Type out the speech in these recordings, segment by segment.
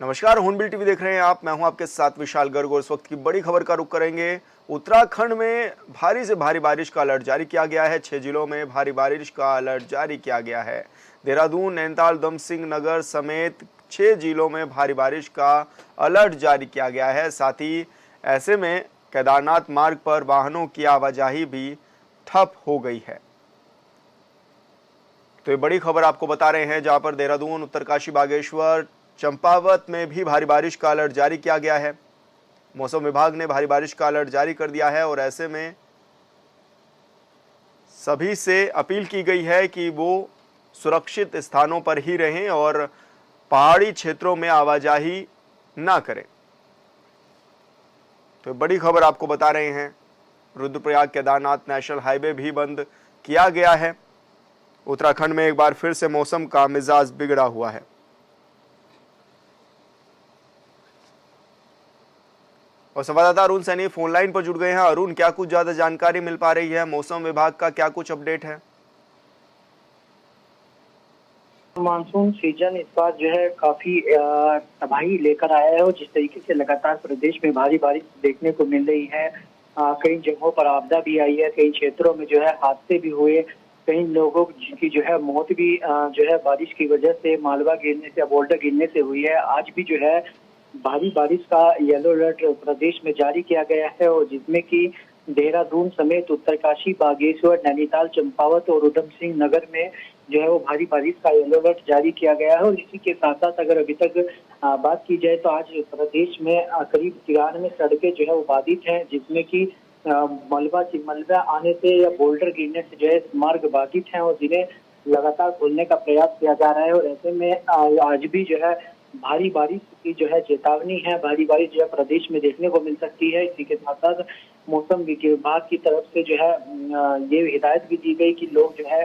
नमस्कार, hornbill TV देख रहे हैं आप। मैं हूं आपके साथ विशाल गर्ग और इस वक्त की बड़ी खबर का रुख करेंगे। उत्तराखंड में भारी से भारी बारिश का अलर्ट जारी किया गया है। 6 जिलों में भारी बारिश का अलर्ट जारी किया गया है। देहरादून, नैनीताल, उधमसिंह नगर समेत 6 जिलों में भारी बारिश का अलर्ट जारी किया गया है। साथ ही ऐसे में केदारनाथ मार्ग पर वाहनों की आवाजाही भी ठप हो गई है। तो ये बड़ी खबर आपको बता रहे हैं, जहां पर देहरादून, उत्तरकाशी, बागेश्वर, चंपावत में भी भारी बारिश का अलर्ट जारी किया गया है। मौसम विभाग ने भारी बारिश का अलर्ट जारी कर दिया है और ऐसे में सभी से अपील की गई है कि वो सुरक्षित स्थानों पर ही रहें और पहाड़ी क्षेत्रों में आवाजाही ना करें। तो बड़ी खबर आपको बता रहे हैं, रुद्रप्रयाग केदारनाथ नेशनल हाईवे भी बंद किया गया है। उत्तराखंड में एक बार फिर से मौसम का मिजाज बिगड़ा हुआ है। और संवाददाता अरुण सैनी फोन लाइन पर जुड़ गए हैं। अरुण, क्या कुछ ज्यादा जानकारी मिल पा रही है? मौसम विभाग का क्या कुछ अपडेट है? मानसून सीजन इस बार जो है काफी तबाही लेकर आया है और जिस तरीके से लगातार प्रदेश में भारी बारिश देखने को मिल रही है, कई जगहों पर आपदा भी आई है, कई क्षेत्रों में जो है हादसे भी हुए, कई लोगों की जो है मौत भी जो है बारिश की वजह से, मालवा गिरने से, बोल्डर गिरने से हुई है। आज भी जो है भारी बारिश का येलो अलर्ट प्रदेश में जारी किया गया है और जिसमें कि देहरादून समेत उत्तरकाशी, बागेश्वर, नैनीताल, चंपावत और उधमसिंह नगर में जो है वो भारी बारिश का येलो अलर्ट जारी किया गया है। और इसी के साथ साथ अगर अभी तक बात की जाए तो आज प्रदेश में करीब 93 सड़कें जो है वो बाधित हैं, जिसमें कि मलबा आने से या बोल्डर गिरने से जो है मार्ग बाधित हैं और जिन्हें लगातार खोलने का प्रयास किया जा रहा है। और ऐसे में आज भी जो है भारी बारिश की जो है चेतावनी है, भारी बारिश जो है प्रदेश में देखने को मिल सकती है। इसी के साथ साथ मौसम विभाग की तरफ से जो है ये हिदायत भी दी गई कि लोग जो है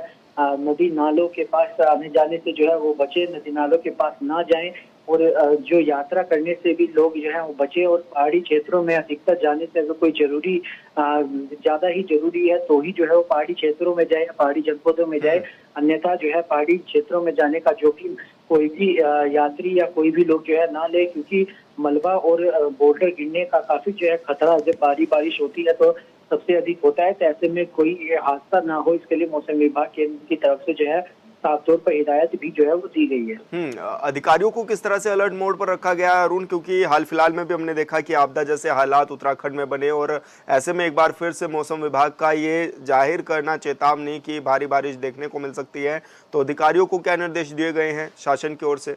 नदी नालों के पास आने जाने से जो है वो बचे, नदी नालों के पास ना जाएं और जो यात्रा करने से भी लोग जो है वो बचे और पहाड़ी क्षेत्रों में अधिकतर जाने से अगर कोई जरूरी ज्यादा ही जरूरी है तो ही जो है वो पहाड़ी क्षेत्रों में जाए, पहाड़ी जनपदों में जाए। अन्यथा जो है पहाड़ी क्षेत्रों में जाने का जोखिम कोई भी यात्री या कोई भी लोग जो है ना ले, क्योंकि मलबा और बोल्डर गिरने का काफी जो है खतरा जब भारी बारिश होती है तो सबसे अधिक होता है। तो ऐसे में कोई हादसा ना हो, इसके लिए मौसम विभाग की तरफ से जो है साफ तौर पर हिदायत भी जो है वो दी गई है। अधिकारियों को किस तरह से अलर्ट मोड पर रखा गया है अरुण? क्योंकि हाल फिलहाल में भी हमने देखा कि आपदा जैसे हालात उत्तराखंड में बने और ऐसे में एक बार फिर से मौसम विभाग का ये जाहिर करना चेतावनी कि भारी बारिश देखने को मिल सकती है, तो अधिकारियों को क्या निर्देश दिए गए हैं शासन की ओर से?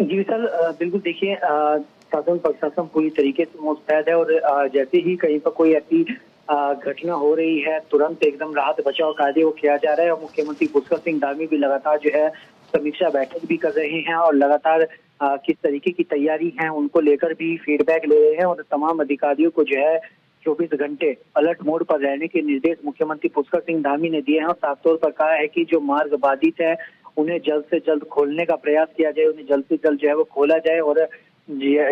जी सर, बिल्कुल देखिए, शासन प्रशासन पूरी तरीके से मुस्तैद है और जैसे ही कहीं पर कोई ऐसी घटना हो रही है तुरंत एकदम राहत बचाव कार्य वो किया जा रहा है। और मुख्यमंत्री पुष्कर सिंह धामी भी लगातार जो है समीक्षा बैठक भी कर रहे हैं और लगातार किस तरीके की तैयारी है उनको लेकर भी फीडबैक ले रहे हैं और तमाम अधिकारियों को जो है 24 घंटे अलर्ट मोड पर रहने के निर्देश मुख्यमंत्री पुष्कर सिंह धामी ने दिए हैं और साफ तौर पर कहा है कि जो मार्ग बाधित है उन्हें जल्द से जल्द खोलने का प्रयास किया जाए, उन्हें जल्द से जल्द जो है वो खोला जाए। और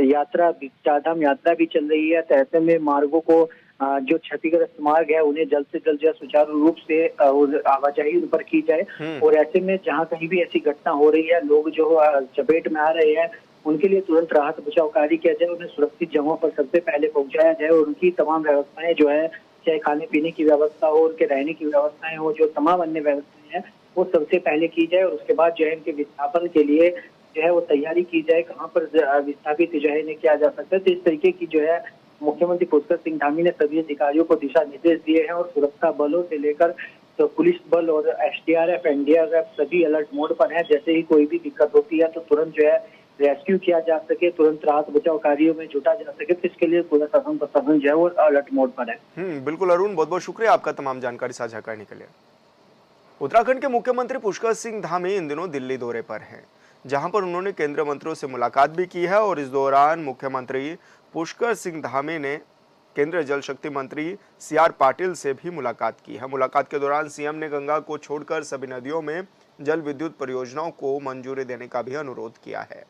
यात्रा, चारधाम यात्रा भी चल रही है, तो ऐसे में मार्गों को जो क्षतिग्रस्त मार्ग है उन्हें जल्द से जल्द जो है सुचारू रूप से आवाजाही उन पर की जाए। और ऐसे में जहां कहीं भी ऐसी घटना हो रही है, लोग जो चपेट में आ रहे हैं, उनके लिए तुरंत राहत बचाव कार्य किया जाए, उन्हें सुरक्षित जगहों पर सबसे पहले पहुंचाया जाए और उनकी तमाम व्यवस्थाएं जो है, चाहे खाने पीने की व्यवस्था हो, उनके रहने की व्यवस्थाएं हो, जो तमाम अन्य व्यवस्थाएं हैं वो सबसे पहले की जाए। और उसके बाद जो है इनके विस्थापन के लिए जो है वो तैयारी की जाए, कहाँ पर विस्थापित जो है इन्हें किया जा सकता है। तो इस तरीके की जो है मुख्यमंत्री पुष्कर सिंह धामी ने सभी अधिकारियों को दिशा निर्देश दिए हैं और सुरक्षा बलों से लेकर तो पुलिस बल और एसडीआरएफ, एनडीआरएफ सभी अलर्ट मोड पर है। जैसे ही कोई भी दिक्कत होती है तो तुरंत जो है रेस्क्यू किया जा सके, तुरंत राहत बचाव कार्यों में जुटा जा सके, तो इसके लिए पूरा शासन प्रशासन जो है वो अलर्ट मोड पर है। बिल्कुल अरुण, बहुत बहुत शुक्रिया आपका तमाम जानकारी साझा करने के लिए। उत्तराखंड के मुख्यमंत्री पुष्कर सिंह धामी इन दिनों दिल्ली दौरे पर हैं, जहां पर उन्होंने केंद्रीय मंत्रियों से मुलाकात भी की है। और इस दौरान मुख्यमंत्री पुष्कर सिंह धामी ने केंद्रीय जल शक्ति मंत्री सीआर पाटिल से भी मुलाकात की है। मुलाकात के दौरान सीएम ने गंगा को छोड़कर सभी नदियों में जल विद्युत परियोजनाओं को मंजूरी देने का भी अनुरोध किया है।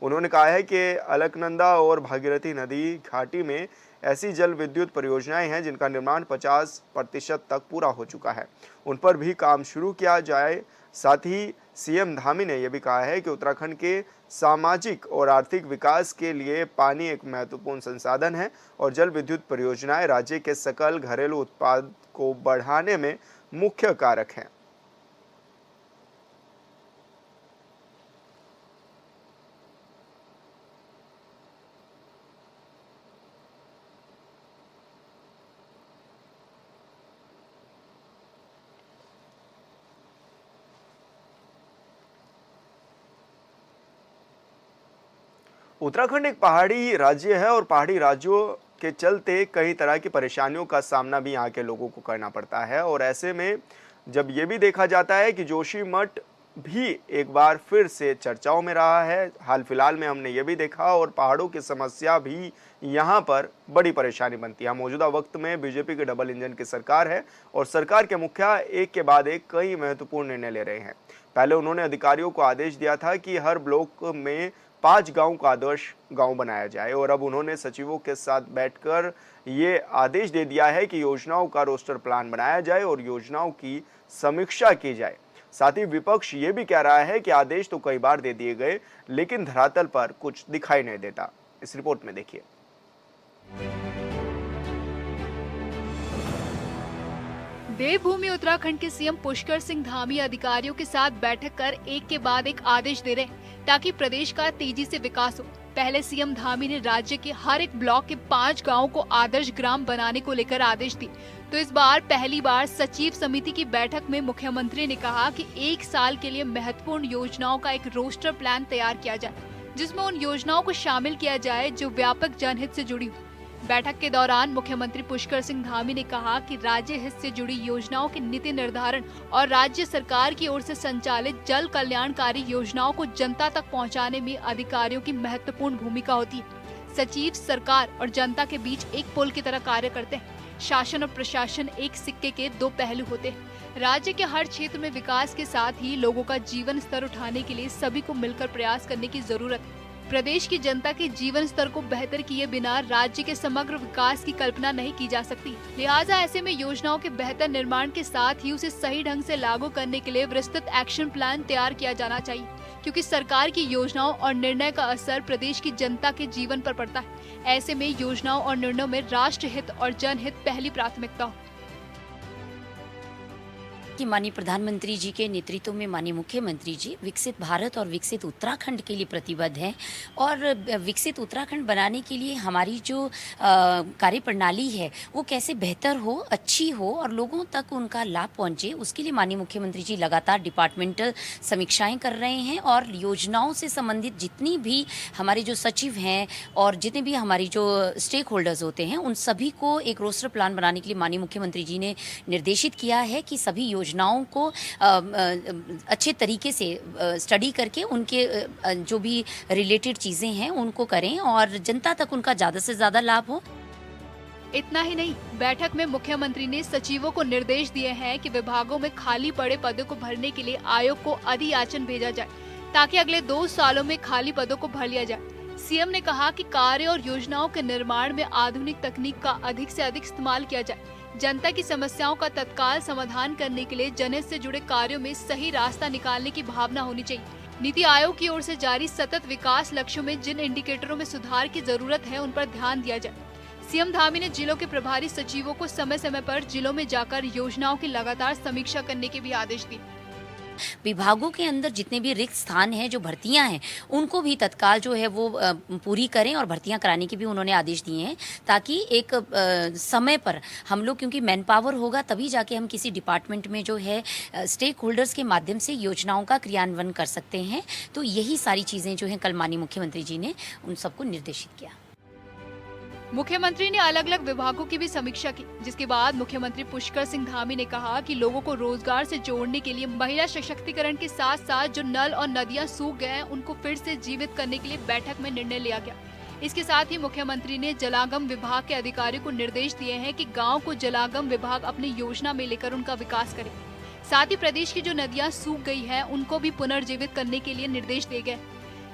उन्होंने कहा है कि अलकनंदा और भागीरथी नदी घाटी में ऐसी जल विद्युत परियोजनाएं हैं जिनका निर्माण 50% तक पूरा हो चुका है, उन पर भी काम शुरू किया जाए। साथ ही सीएम धामी ने यह भी कहा है कि उत्तराखंड के सामाजिक और आर्थिक विकास के लिए पानी एक महत्वपूर्ण संसाधन है और जल विद्युत परियोजनाएं राज्य के सकल घरेलू उत्पाद को बढ़ाने में मुख्य कारक हैं। उत्तराखंड एक पहाड़ी राज्य है और पहाड़ी राज्यों के चलते कई तरह की परेशानियों का सामना भी यहाँ के लोगों को करना पड़ता है। और ऐसे में जब ये भी देखा जाता है कि जोशीमठ भी एक बार फिर से चर्चाओं में रहा है, हाल फिलहाल में हमने ये भी देखा, और पहाड़ों की समस्या भी यहाँ पर बड़ी परेशानी बनती है। मौजूदा वक्त में बीजेपी की डबल इंजन की सरकार है और सरकार के मुखिया एक के बाद एक कई महत्वपूर्ण निर्णय ले रहे हैं। पहले उन्होंने अधिकारियों को आदेश दिया था कि हर ब्लॉक में 5 गांव का आदर्श गांव बनाया जाए, और अब उन्होंने सचिवों के साथ बैठकर ये आदेश दे दिया है कि योजनाओं का रोस्टर प्लान बनाया जाए और योजनाओं की समीक्षा की जाए। साथ ही विपक्ष ये भी कह रहा है कि आदेश तो कई बार दे दिए गए लेकिन धरातल पर कुछ दिखाई नहीं देता। इस रिपोर्ट में देखिए। देवभूमि उत्तराखंड के सीएम पुष्कर सिंह धामी अधिकारियों के साथ बैठक कर एक के बाद एक आदेश दे रहे हैं ताकि प्रदेश का तेजी से विकास हो। पहले सीएम धामी ने राज्य के हर एक ब्लॉक के 5 गांवों को आदर्श ग्राम बनाने को लेकर आदेश दिए, तो इस बार पहली बार सचिव समिति की बैठक में मुख्यमंत्री ने कहा कि 1 साल के लिए महत्वपूर्ण योजनाओं का एक रोस्टर प्लान तैयार किया जाए, जिसमें उन योजनाओं को शामिल किया जाए जो व्यापक जनहित से जुड़ी हो। बैठक के दौरान मुख्यमंत्री पुष्कर सिंह धामी ने कहा कि राज्य हित से जुड़ी योजनाओं के नीति निर्धारण और राज्य सरकार की ओर से संचालित जल कल्याणकारी योजनाओं को जनता तक पहुंचाने में अधिकारियों की महत्वपूर्ण भूमिका होती है। सचिव सरकार और जनता के बीच एक पुल की तरह कार्य करते हैं। शासन और प्रशासन एक सिक्के के 2 पहलू होते हैं। राज्य के हर क्षेत्र में विकास के साथ ही लोगों का जीवन स्तर उठाने के लिए सभी को मिलकर प्रयास करने की जरूरत है। प्रदेश की जनता के जीवन स्तर को बेहतर किए बिना राज्य के समग्र विकास की कल्पना नहीं की जा सकती। लिहाजा ऐसे में योजनाओं के बेहतर निर्माण के साथ ही उसे सही ढंग से लागू करने के लिए विस्तृत एक्शन प्लान तैयार किया जाना चाहिए, क्योंकि सरकार की योजनाओं और निर्णय का असर प्रदेश की जनता के जीवन पर पड़ता है। ऐसे में योजनाओं और निर्णयों में राष्ट्र हित और जनहित पहली प्राथमिकता हो। कि माननीय प्रधानमंत्री जी के नेतृत्व में माननीय मुख्यमंत्री जी विकसित भारत और विकसित उत्तराखंड के लिए प्रतिबद्ध हैं, और विकसित उत्तराखंड बनाने के लिए हमारी जो कार्यप्रणाली है वो कैसे बेहतर हो, अच्छी हो और लोगों तक उनका लाभ पहुंचे, उसके लिए माननीय मुख्यमंत्री जी लगातार डिपार्टमेंटल समीक्षाएं कर रहे हैं। और योजनाओं से संबंधित जितनी भी हमारे जो सचिव हैं और जितने भी हमारी जो स्टेक होल्डर्स होते हैं उन सभी को एक रोस्टर प्लान बनाने के लिए माननीय मुख्यमंत्री जी ने निर्देशित किया है कि सभी योजनाओं को अच्छे तरीके से स्टडी करके उनके जो भी रिलेटेड चीजें हैं उनको करें और जनता तक उनका ज्यादा से ज्यादा लाभ हो। इतना ही नहीं, बैठक में मुख्यमंत्री ने सचिवों को निर्देश दिए हैं कि विभागों में खाली पड़े पदों को भरने के लिए आयोग को अधियाचन भेजा जाए, ताकि अगले 2 सालों में खाली पदों को भर लिया जाए। सीएम ने कहा कि कार्य और योजनाओं के निर्माण में आधुनिक तकनीक का अधिक से अधिक इस्तेमाल किया जाए। जनता की समस्याओं का तत्काल समाधान करने के लिए जनहित से जुड़े कार्यों में सही रास्ता निकालने की भावना होनी चाहिए। नीति आयोग की ओर से जारी सतत विकास लक्ष्यों में जिन इंडिकेटरों में सुधार की जरूरत है उन पर ध्यान दिया जाए। सीएम धामी ने जिलों के प्रभारी सचिवों को समय समय पर जिलों में जाकर योजनाओं की लगातार समीक्षा करने के भी आदेश दिए। विभागों के अंदर जितने भी रिक्त स्थान हैं, जो भर्तियां हैं, उनको भी तत्काल जो है वो पूरी करें और भर्तियां कराने के भी उन्होंने आदेश दिए हैं, ताकि एक समय पर हम लोग, क्योंकि मैन पावर होगा तभी जाके हम किसी डिपार्टमेंट में जो है स्टेक होल्डर्स के माध्यम से योजनाओं का क्रियान्वयन कर सकते हैं। तो यही सारी चीज़ें जो हैं कल माननीय मुख्यमंत्री जी ने उन सबको निर्देशित किया। मुख्यमंत्री ने अलग अलग विभागों की भी समीक्षा की, जिसके बाद मुख्यमंत्री पुष्कर सिंह धामी ने कहा कि लोगों को रोजगार से जोड़ने के लिए महिला सशक्तिकरण के साथ साथ जो नल और नदियां सूख गए हैं उनको फिर से जीवित करने के लिए बैठक में निर्णय लिया गया। इसके साथ ही मुख्यमंत्री ने जलागम विभाग के अधिकारियों को निर्देश दिए हैं कि गाँव को जलागम विभाग अपनी योजना में लेकर उनका विकास करे। साथ ही प्रदेश की जो नदियाँ सूख गई है उनको भी पुनर्जीवित करने के लिए निर्देश दिए गए।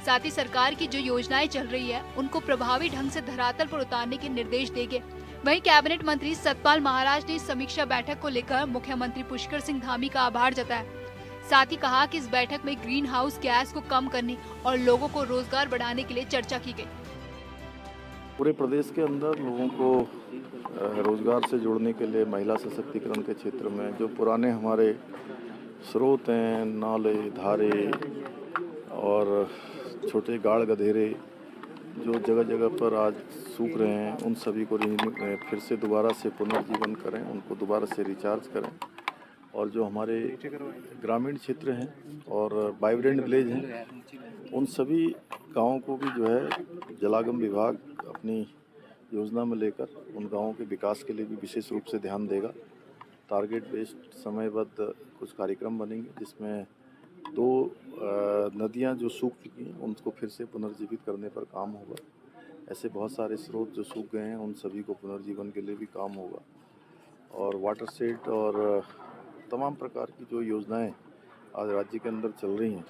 साथ ही सरकार की जो योजनाएं चल रही है उनको प्रभावी ढंग से धरातल पर उतारने के निर्देश दिए गए। वहीं कैबिनेट मंत्री सतपाल महाराज ने इस समीक्षा बैठक को लेकर मुख्यमंत्री पुष्कर सिंह धामी का आभार जताया। साथ ही कहा कि इस बैठक में ग्रीन हाउस गैस को कम करने और लोगों को रोजगार बढ़ाने के लिए चर्चा की गई। पूरे प्रदेश के अंदर लोगों को रोजगार से जोड़ने के लिए महिला सशक्तिकरण के क्षेत्र में जो पुराने हमारे स्रोत हैं, नाले, धारे और छोटे गाड़ गधेरे जो जगह जगह पर आज सूख रहे हैं, उन सभी को फिर से दोबारा से पुनर्जीवन करें, उनको दोबारा से रिचार्ज करें। और जो हमारे ग्रामीण क्षेत्र हैं और वाइब्रेंट विलेज हैं, उन सभी गाँवों को भी जो है जलागम विभाग अपनी योजना में लेकर उन गाँवों के विकास के लिए भी विशेष रूप से ध्यान देगा। टारगेट बेस्ड समयबद्ध कुछ कार्यक्रम बनेंगे जिसमें 2 नदियां जो सूख चुकी हैं उनको फिर से पुनर्जीवित करने पर काम होगा। ऐसे बहुत सारे स्रोत जो सूख गए हैं उन सभी को पुनर्जीवन के लिए भी काम होगा। और वाटर सेट और तमाम प्रकार की जो योजनाएं आज राज्य के अंदर चल रही हैं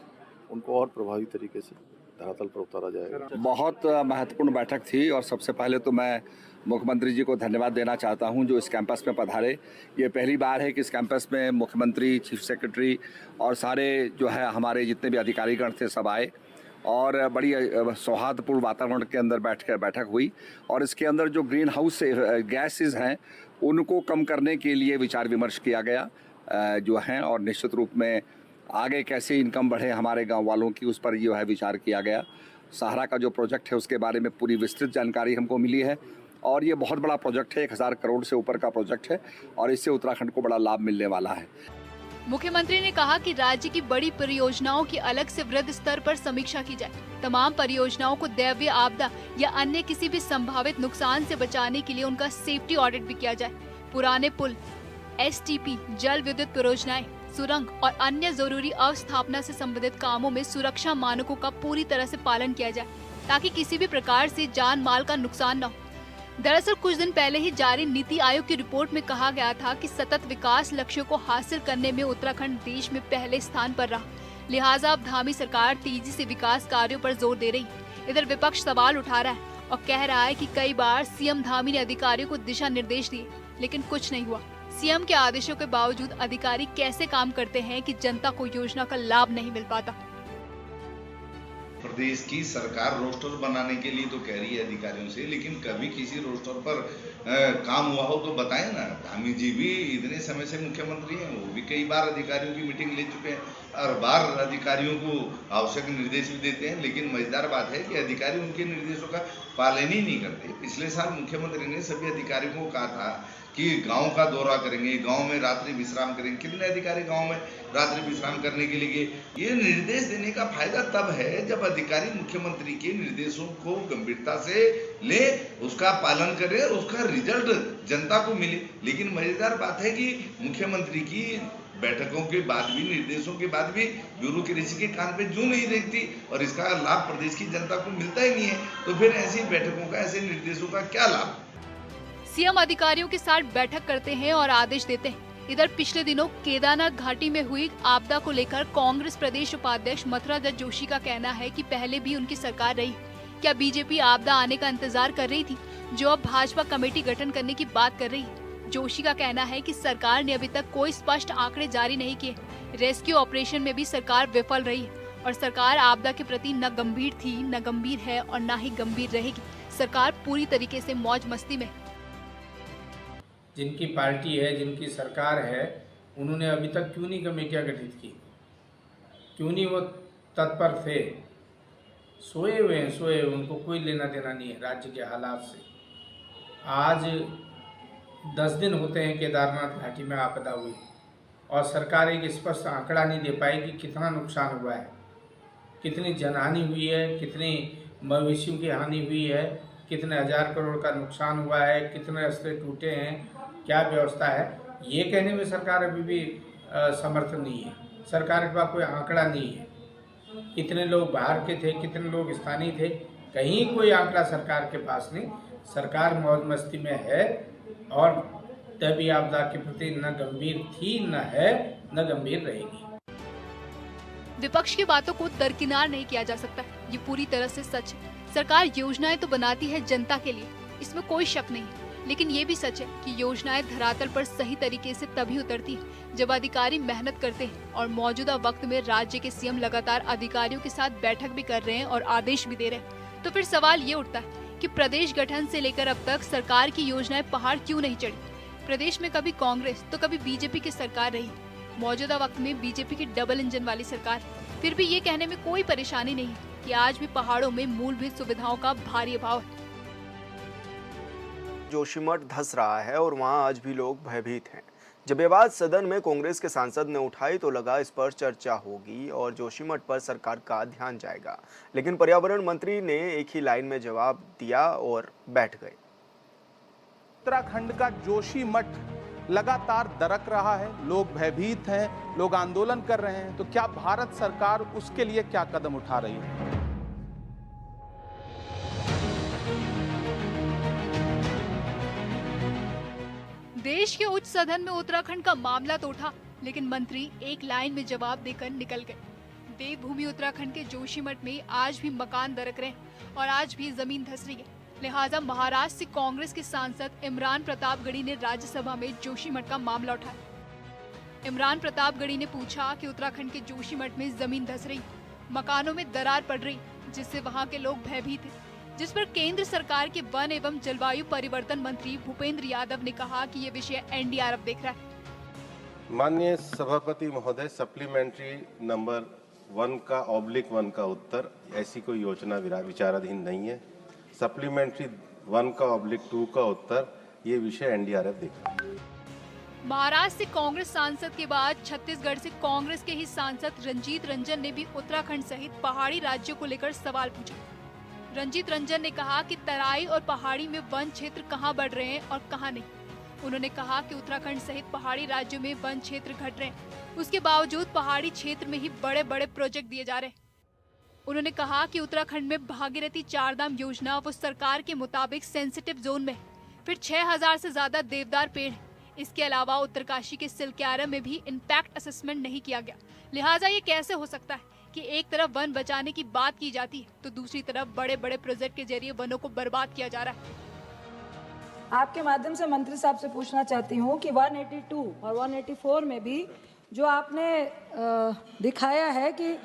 उनको और प्रभावी तरीके से धरातल पर उतारा जाएगा। बहुत महत्वपूर्ण बैठक थी और सबसे पहले तो मैं मुख्यमंत्री जी को धन्यवाद देना चाहता हूं जो इस कैंपस में पधारे। ये पहली बार है कि इस कैंपस में मुख्यमंत्री, चीफ सेक्रेटरी और सारे जो है हमारे जितने भी अधिकारीगण थे सब आए और बड़ी सौहार्दपूर्ण वातावरण के अंदर बैठक हुई। और इसके अंदर जो ग्रीन हाउस गैसेज हैं उनको कम करने के लिए विचार विमर्श किया गया जो हैं, और निश्चित रूप में आगे कैसे इनकम बढ़े हमारे गांव वालों की, उस पर जो है विचार किया गया। सहारा का जो प्रोजेक्ट है उसके बारे में पूरी विस्तृत जानकारी हमको मिली है और ये बहुत बड़ा प्रोजेक्ट है, 1000 करोड़ से ऊपर का प्रोजेक्ट है और इससे उत्तराखंड को बड़ा लाभ मिलने वाला है। मुख्यमंत्री ने कहा कि राज्य की बड़ी परियोजनाओं की अलग से वृहद स्तर पर समीक्षा की जाए। तमाम परियोजनाओं को दैवीय आपदा या अन्य किसी भी संभावित नुकसान से बचाने के लिए उनका सेफ्टी ऑडिट भी किया जाए। पुराने पुल, STP, जल विद्युत परियोजनाएं, सुरंग और अन्य जरूरी अवस्थापना से संबंधित कामों में सुरक्षा मानकों का पूरी तरह से पालन किया जाए ताकि किसी भी प्रकार से जान माल का नुकसान न हो। दरअसल कुछ दिन पहले ही जारी नीति आयोग की रिपोर्ट में कहा गया था कि सतत विकास लक्ष्यों को हासिल करने में उत्तराखंड देश में पहले स्थान पर रहा, लिहाजा अब धामी सरकार तेजी से विकास कार्यों पर जोर दे रही। इधर विपक्ष सवाल उठा रहा है और कह रहा है कि कई बार सीएम धामी ने अधिकारियों को दिशा निर्देश दिए लेकिन कुछ नहीं हुआ। सीएम के आदेशों के बावजूद अधिकारी कैसे काम करते हैं कि जनता को योजना का लाभ नहीं मिल पाता। प्रदेश की सरकार रोस्टर बनाने के लिए तो कह रही है अधिकारियों से, लेकिन कभी किसी रोस्टर पर काम हुआ हो तो बताएं ना। धामी जी भी इतने समय से मुख्यमंत्री हैं, वो भी कई बार अधिकारियों की मीटिंग ले चुके हैं, हर बार अधिकारियों को आवश्यक निर्देश भी देते हैं, लेकिन मजेदार बात है कि अधिकारी उनके निर्देशों का पालन ही नहीं करते। पिछले साल मुख्यमंत्री ने सभी अधिकारियों को कहा था कि गांव का दौरा करेंगे, गांव में रात्रि विश्राम करेंगे। कितने अधिकारी गांव में रात्रि विश्राम करने के लिए गए? ये निर्देश देने का फायदा तब है जब अधिकारी मुख्यमंत्री के निर्देशों को गंभीरता से ले, उसका पालन करे, उसका रिजल्ट जनता को मिले। लेकिन मजेदार बात है कि मुख्यमंत्री की बैठकों के बाद भी, निर्देशों के बाद भी ब्यूरोक्रेसी के कान पे जूं नहीं देखती और इसका लाभ प्रदेश की जनता को मिलता ही नहीं है। तो फिर ऐसी बैठकों का, ऐसे निर्देशों का क्या लाभ? सीएम अधिकारियों के साथ बैठक करते हैं और आदेश देते हैं। इधर पिछले दिनों केदारनाथ घाटी में हुई आपदा को लेकर कांग्रेस प्रदेश उपाध्यक्ष मथुरा दत्त जोशी का कहना है कि पहले भी उनकी सरकार रही, क्या बीजेपी आपदा आने का इंतजार कर रही थी जो अब भाजपा कमेटी गठन करने की बात कर रही है। जोशी का कहना है कि सरकार ने अभी तक कोई स्पष्ट आंकड़े जारी नहीं किए। रेस्क्यू ऑपरेशन में भी सरकार विफल रही है और सरकार आपदा के प्रति न गंभीर थी, न गंभीर है और न ही गंभीर रहेगी। सरकार पूरी तरीके से मौज मस्ती में। जिनकी पार्टी है, जिनकी सरकार है, उन्होंने अभी तक क्यों नहीं कमेटियां गठित की? क्यों नहीं वो तत्पर थे? सोए हुए हैं, सोए हुए, उनको कोई लेना देना नहीं है राज्य के हालात से। आज 10 दिन होते हैं केदारनाथ घाटी में आपदा हुई और सरकार एक स्पष्ट आंकड़ा नहीं दे पाई कि कितना नुकसान हुआ है, कितनी जनहानि हुई है, कितनी मवेशियों की हानि हुई है, कितने 1000 करोड़ का नुकसान हुआ है, कितने रास्ते टूटे हैं, क्या व्यवस्था है। ये कहने में सरकार अभी भी समर्थ नहीं है। सरकार के पास कोई आंकड़ा नहीं है। कितने लोग बाहर के थे, कितने लोग स्थानीय थे, कहीं कोई आंकड़ा सरकार के पास नहीं। सरकार मौज मस्ती में है और तभी आपदा के प्रति न गंभीर थी, न है, न गंभीर रहेगी। विपक्ष की बातों को दरकिनार नहीं किया जा सकता, ये पूरी तरह से सच है। सरकार योजनाएं तो बनाती है जनता के लिए, इसमें कोई शक नहीं। लेकिन ये भी सच है कि योजनाएं धरातल पर सही तरीके से तभी उतरती है जब अधिकारी मेहनत करते हैं और मौजूदा वक्त में राज्य के सीएम लगातार अधिकारियों के साथ बैठक भी कर रहे हैं और आदेश भी दे रहे हैं। तो फिर सवाल ये उठता है कि प्रदेश गठन से लेकर अब तक सरकार की योजनाएं पहाड़ क्यों नहीं चढ़ी? प्रदेश में कभी कांग्रेस तो कभी बीजेपी की सरकार रही, मौजूदा वक्त में बीजेपी की डबल इंजन वाली सरकार, फिर भी ये कहने में कोई परेशानी नहीं कि आज भी पहाड़ों में मूलभूत सुविधाओं का भारी अभाव है। जोशीमठ धंस रहा है और वहां आज भी लोग भयभीत हैं। जब ये बात सदन में कांग्रेस के सांसद ने उठाई तो लगा इस पर चर्चा होगी और जोशीमठ पर सरकार का ध्यान जाएगा, लेकिन पर्यावरण मंत्री ने एक ही लाइन में जवाब दिया और बैठ गए। उत्तराखंड का जोशीमठ लगातार दरक रहा है, लोग भयभीत हैं, लोग आंदोलन कर रहे हैं, तो क्या भारत सरकार उसके लिए क्या कदम उठा रही है? देश के उच्च सदन में उत्तराखंड का मामला तो उठा, लेकिन मंत्री एक लाइन में जवाब देकर निकल गए। देवभूमि उत्तराखंड के जोशीमठ में आज भी मकान दरक रहे हैं और आज भी जमीन धंस रही है। लिहाजा महाराष्ट्र से कांग्रेस के सांसद इमरान प्रतापगढ़ी ने राज्यसभा में जोशीमठ का मामला उठाया। इमरान प्रतापगढ़ी ने पूछा कि उत्तराखंड के जोशीमठ में जमीन धंस रही, मकानों में दरार पड़ रही, जिससे वहाँ के लोग भयभीत हैं। जिस पर केंद्र सरकार के वन एवं जलवायु परिवर्तन मंत्री भूपेंद्र यादव ने कहा कि ये विषय एनडीआरएफ देख रहा है। माननीय सभापति महोदय, सप्लीमेंट्री नंबर 1 का /1 का उत्तर, ऐसी कोई योजना विचाराधीन नहीं है। सप्लीमेंट्री 1 का /2 का उत्तर, ये विषय एनडीआरएफ देख रहा है। महाराष्ट्र से कांग्रेस सांसद के बाद छत्तीसगढ़ से कांग्रेस के ही सांसद रंजीत रंजन ने भी उत्तराखंड सहित पहाड़ी राज्यों को लेकर सवाल पूछा। रंजीत रंजन ने कहा कि तराई और पहाड़ी में वन क्षेत्र कहां बढ़ रहे हैं और कहां नहीं। उन्होंने कहा कि उत्तराखंड सहित पहाड़ी राज्यों में वन क्षेत्र घट रहे हैं, उसके बावजूद पहाड़ी क्षेत्र में ही बड़े बड़े प्रोजेक्ट दिए जा रहे हैं। उन्होंने कहा कि उत्तराखंड में भागीरथी चारधाम योजना वो सरकार के मुताबिक सेंसिटिव जोन में, फिर 6000 से ज्यादा देवदार पेड़ है। इसके अलावा उत्तरकाशी के सिलक्यारा में भी इम्पैक्ट असेसमेंट नहीं किया गया। लिहाजा ये कैसे हो सकता है कि एक तरफ वन बचाने की बात की जाती है तो दूसरी तरफ बड़े बड़े प्रोजेक्ट के जरिए वनों को बर्बाद किया जा रहा है। आपके माध्यम से मंत्री साहब से पूछना चाहती हूँ कि 182 और 184 में भी जो आपने दिखाया है कि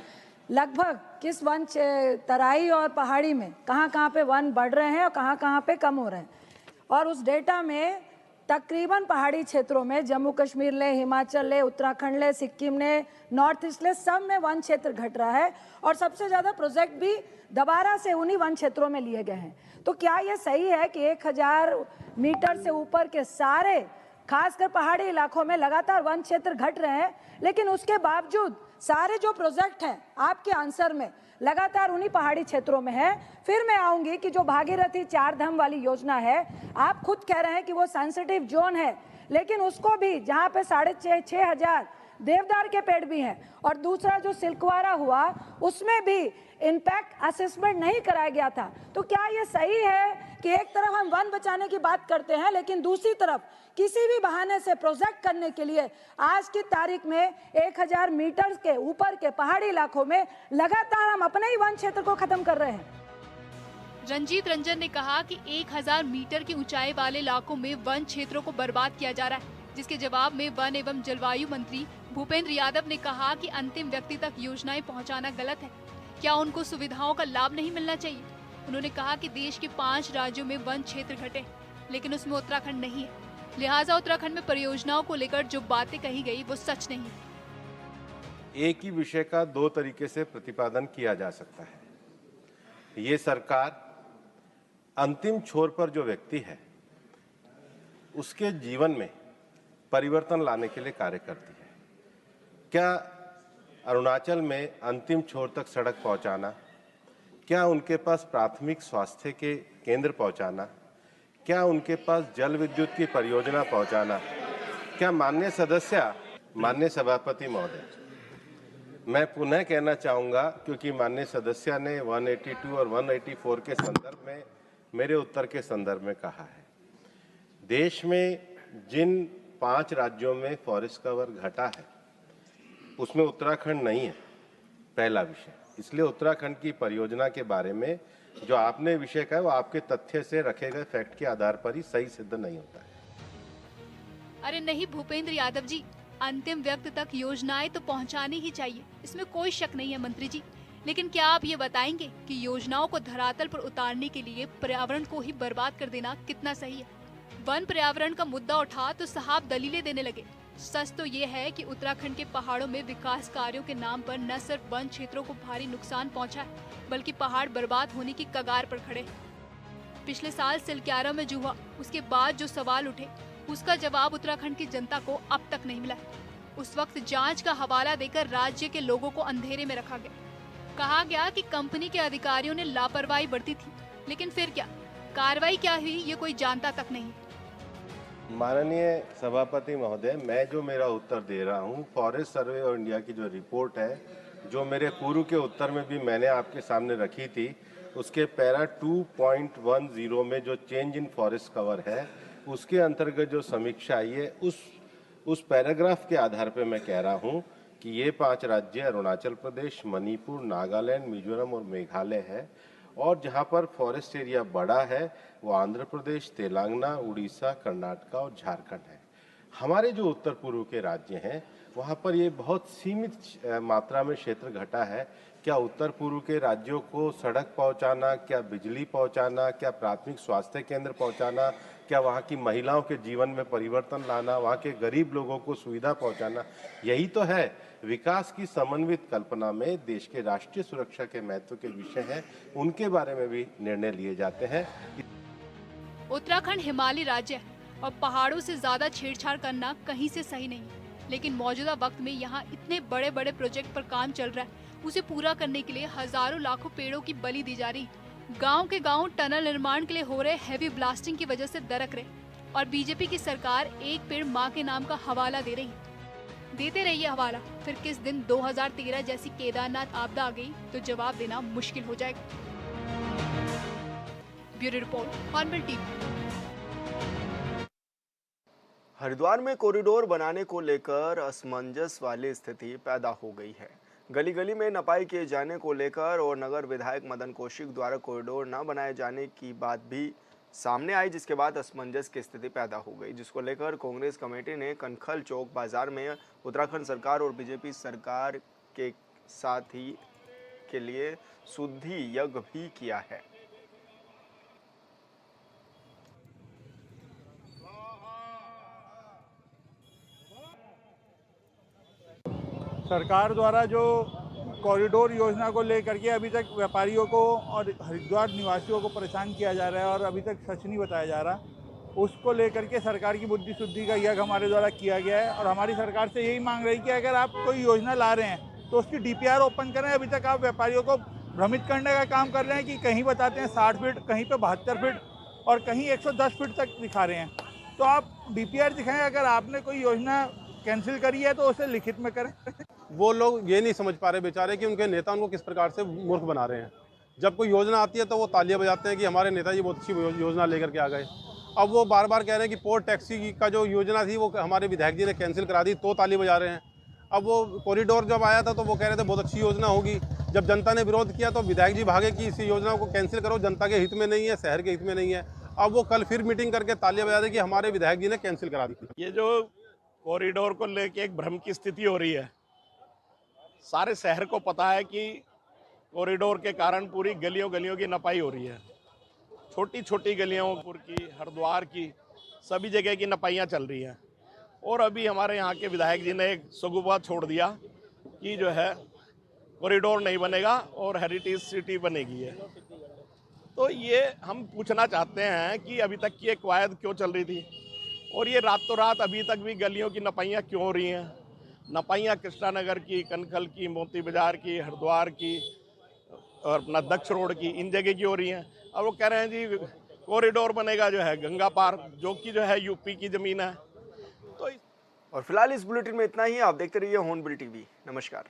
लगभग किस वन तराई और पहाड़ी में कहाँ पे वन बढ़ रहे हैं और कहाँ पे कम हो रहे हैं, और उस डेटा में तकरीबन पहाड़ी क्षेत्रों में जम्मू कश्मीर ले, हिमाचल ले, उत्तराखंड ले, सिक्किम ने, नॉर्थ ईस्ट ले, सब में वन क्षेत्र घट रहा है और सबसे ज़्यादा प्रोजेक्ट भी दोबारा से उन्हीं वन क्षेत्रों में लिए गए हैं। तो क्या ये सही है कि 1000 मीटर से ऊपर के सारे खासकर पहाड़ी इलाकों में लगातार वन क्षेत्र घट रहे हैं, लेकिन उसके बावजूद सारे जो प्रोजेक्ट हैं आपके आंसर में लगातार उन्हीं पहाड़ी क्षेत्रों में है? फिर मैं आऊंगी कि जो भागीरथी चारधाम वाली योजना है, आप खुद कह रहे हैं कि वो सेंसिटिव जोन है, लेकिन उसको भी जहां पे 6500 देवदार के पेड़ भी हैं, और दूसरा जो सिलक्वारा हुआ उसमें भी इम्पैक्ट असेसमेंट नहीं कराया गया था। तो क्या ये सही है कि एक तरफ हम वन बचाने की बात करते हैं, लेकिन दूसरी तरफ किसी भी बहाने से प्रोजेक्ट करने के लिए आज की तारीख में 1000 मीटर के ऊपर के पहाड़ी इलाकों में लगातार हम अपने ही वन क्षेत्र को खत्म कर रहे हैं? रंजीत रंजन ने कहा कि 1000 मीटर की ऊंचाई वाले इलाकों में वन क्षेत्रों को बर्बाद किया जा रहा है, जिसके जवाब में वन एवं जलवायु मंत्री भूपेंद्र यादव ने कहा कि अंतिम व्यक्ति तक योजनाएं पहुंचाना गलत है। क्या उनको सुविधाओं का लाभ नहीं मिलना चाहिए? उन्होंने कहा कि देश के 5 राज्यों में वन क्षेत्र घटे, लेकिन उसमें उत्तराखंड नहीं है। लिहाजा उत्तराखंड में परियोजनाओं को लेकर जो बातें कही गई वो सच नहीं है। एक ही विषय का 2 तरीके से प्रतिपादन किया जा सकता है। ये सरकार अंतिम छोर पर जो व्यक्ति है उसके जीवन में परिवर्तन लाने के लिए कार्य करती है। क्या अरुणाचल में अंतिम छोर तक सड़क पहुंचाना, क्या उनके पास प्राथमिक स्वास्थ्य के केंद्र पहुंचाना, क्या उनके पास जल विद्युत की परियोजना पहुंचाना, क्या माननीय सदस्य, माननीय सभापति महोदय, मैं पुनः कहना चाहूँगा क्योंकि माननीय सदस्य ने 182 और 184 के संदर्भ में मेरे उत्तर के संदर्भ में कहा है, देश में जिन 5 राज्यों में फॉरेस्ट कवर घटा है उसमें उत्तराखंड नहीं है, पहला विषय। इसलिए उत्तराखंड की परियोजना के बारे में जो आपने विषय कहा वो आपके तथ्य से रखे गए फैक्ट के आधार पर ही सही सिद्ध नहीं होता है। अरे नहीं भूपेंद्र यादव जी, अंतिम व्यक्ति तक योजनाएं तो पहुंचानी ही चाहिए, इसमें कोई शक नहीं है मंत्री जी। लेकिन क्या आप ये बताएंगे कि योजनाओं को धरातल पर उतारने के लिए पर्यावरण को ही बर्बाद कर देना कितना सही है? वन पर्यावरण का मुद्दा उठा तो साहब दलीलें देने लगे। सच तो ये है कि उत्तराखंड के पहाड़ों में विकास कार्यों के नाम पर न सिर्फ वन क्षेत्रों को भारी नुकसान पहुंचा है, बल्कि पहाड़ बर्बाद होने की कगार पर खड़े हैं। पिछले साल सिलक्यारा में जो हुआ, उसके बाद जो सवाल उठे, उसका जवाब उत्तराखंड की जनता को अब तक नहीं मिला। उस वक्त जांच का हवाला देकर राज्य के लोगों को अंधेरे में रखा गया। कहा गया कि कंपनी के अधिकारियों ने लापरवाही बरती थी, लेकिन फिर क्या, कार्रवाई क्या हुई ये कोई जानता तक नहीं। माननीय सभापति महोदय, मैं जो मेरा उत्तर दे रहा हूँ, फॉरेस्ट सर्वे ऑफ इंडिया की जो रिपोर्ट है, जो मेरे पूर्व के उत्तर में भी मैंने आपके सामने रखी थी, उसके पैरा 2.10 में जो चेंज इन फॉरेस्ट कवर है, उसके अंतर्गत जो समीक्षा आई है, उस पैराग्राफ के आधार पर मैं कह रहा हूँ कि ये 5 राज्य अरुणाचल प्रदेश, मणिपुर, नागालैंड, मिजोरम और मेघालय है, और जहाँ पर फॉरेस्ट एरिया बड़ा है वो आंध्र प्रदेश, तेलंगाना, उड़ीसा, कर्नाटक और झारखंड है। हमारे जो उत्तर पूर्व के राज्य हैं वहाँ पर ये बहुत सीमित मात्रा में क्षेत्र घटा है। क्या उत्तर पूर्व के राज्यों को सड़क पहुँचाना, क्या बिजली पहुँचाना, क्या प्राथमिक स्वास्थ्य केंद्र पहुँचाना, क्या वहाँ की महिलाओं के जीवन में परिवर्तन लाना, वहाँ के गरीब लोगों को सुविधा पहुँचाना, यही तो है विकास की समन्वित कल्पना में देश के राष्ट्रीय सुरक्षा के महत्व के विषय हैं, उनके बारे में भी निर्णय लिए जाते हैं। उत्तराखंड हिमालयी राज्य है और पहाड़ों से ज्यादा छेड़छाड़ करना कहीं से सही नहीं है, लेकिन मौजूदा वक्त में यहाँ इतने बड़े बड़े प्रोजेक्ट पर काम चल रहा है, उसे पूरा करने के लिए हजारों लाखों पेड़ों की बलि दी जा रही है। गांव के गांव टनल निर्माण के लिए हो रहे हैवी ब्लास्टिंग की वजह से दरक रहे, और बीजेपी की सरकार एक पेड़ माँ के नाम का हवाला दे रही है। देते रहिए हवाला, फिर किस दिन 2013 जैसी केदारनाथ आपदा आ गई तो जवाब देना मुश्किल हो जाएगा। Bureau report, hornbill TV. Haridwar में कॉरिडोर बनाने को लेकर असमंजस वाली स्थिति पैदा हो गई है। गली गली में नपाई किए जाने को लेकर और नगर विधायक मदन कौशिक द्वारा कॉरिडोर न बनाए जाने की बात भी सामने आई, जिसके बाद असमंजस की स्थिति पैदा हो गई, जिसको लेकर कांग्रेस कमेटी ने कनखल चौक बाजार में उत्तराखंड सरकार और बीजेपी सरकार के साथ ही के लिए शुद्धि यज्ञ भी किया है। सरकार द्वारा जो कॉरिडोर योजना को लेकर के अभी तक व्यापारियों को और हरिद्वार निवासियों को परेशान किया जा रहा है और अभी तक सच नहीं बताया जा रहा, उसको लेकर के सरकार की बुद्धि शुद्धि का यज्ञ हमारे द्वारा किया गया है। और हमारी सरकार से यही मांग रही है कि अगर आप कोई योजना ला रहे हैं तो उसकी DPR ओपन करें। अभी तक आप व्यापारियों को भ्रमित करने का काम कर रहे हैं कि कहीं बताते हैं 60 फीट, कहीं पे 72 फीट और कहीं 110 फीट तक दिखा रहे हैं। तो आप DPR दिखाएं, अगर आपने कोई योजना कैंसिल करी है तो उसे लिखित में करें। वो लोग ये नहीं समझ पा रहे बेचारे कि उनके नेता उनको किस प्रकार से मूर्ख बना रहे हैं। जब कोई योजना आती है तो वो तालियां बजाते हैं कि हमारे नेताजी बहुत अच्छी योजना लेकर के आ गए। अब वो बार बार कह रहे हैं कि पोर्ट टैक्सी का जो योजना थी वो हमारे विधायक जी ने कैंसिल करा दी, तो ताली बजा रहे हैं। अब वो कॉरिडोर जब आया था तो वो कह रहे थे बहुत अच्छी योजना होगी। जब जनता ने विरोध किया तो विधायक जी भागे कि इस योजना को कैंसिल करो, जनता के हित में नहीं है, शहर के हित में नहीं है। अब वो कल फिर मीटिंग करके तालियां बजा रहे कि हमारे विधायक जी ने कैंसिल करा दी। ये जो कॉरिडोर को लेके एक भ्रम की स्थिति हो रही है, सारे शहर को पता है कि कॉरिडोर के कारण पूरी गलियों गलियों की नपाई हो रही है। छोटी छोटी गलियों की, हरिद्वार की, सभी जगह की नपाइयाँ चल रही हैं। और अभी हमारे यहाँ के विधायक जी ने एक सगुफा छोड़ दिया कि जो है कॉरिडोर नहीं बनेगा और हेरिटेज सिटी बनेगी है। तो ये हम पूछना चाहते हैं कि अभी तक की ये कवायद क्यों चल रही थी और ये रातों रात अभी तक भी गलियों की नपाइयाँ क्यों हो रही हैं। नपाइयाँ कृष्णानगर की, कनखल की, मोती बाजार की, हरिद्वार की और अपना दक्ष रोड की, इन जगह की हो रही हैं। अब वो कह रहे हैं जी कॉरिडोर बनेगा जो है गंगा पार, जो कि जो है यूपी की ज़मीन है। तो और फिलहाल इस बुलेटिन में इतना ही। आप देखते रहिए हॉर्नबिल टीवी। नमस्कार।